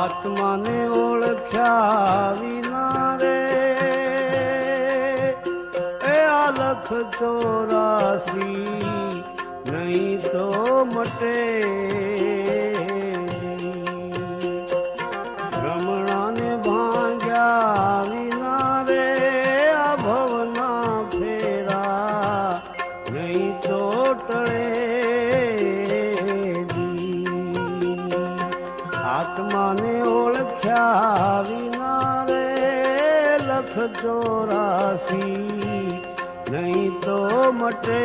આત્માને ઓળખ્યા વિના રે એ આ લખ 84 નહીં તો મટે. રમણાને ભાંગ્યા વિના રે આ ભવના ફેરા નહીં તો ટળે. આત્માને ઓળખ્યા વિના રે લખ 84 નહીં તો મટે.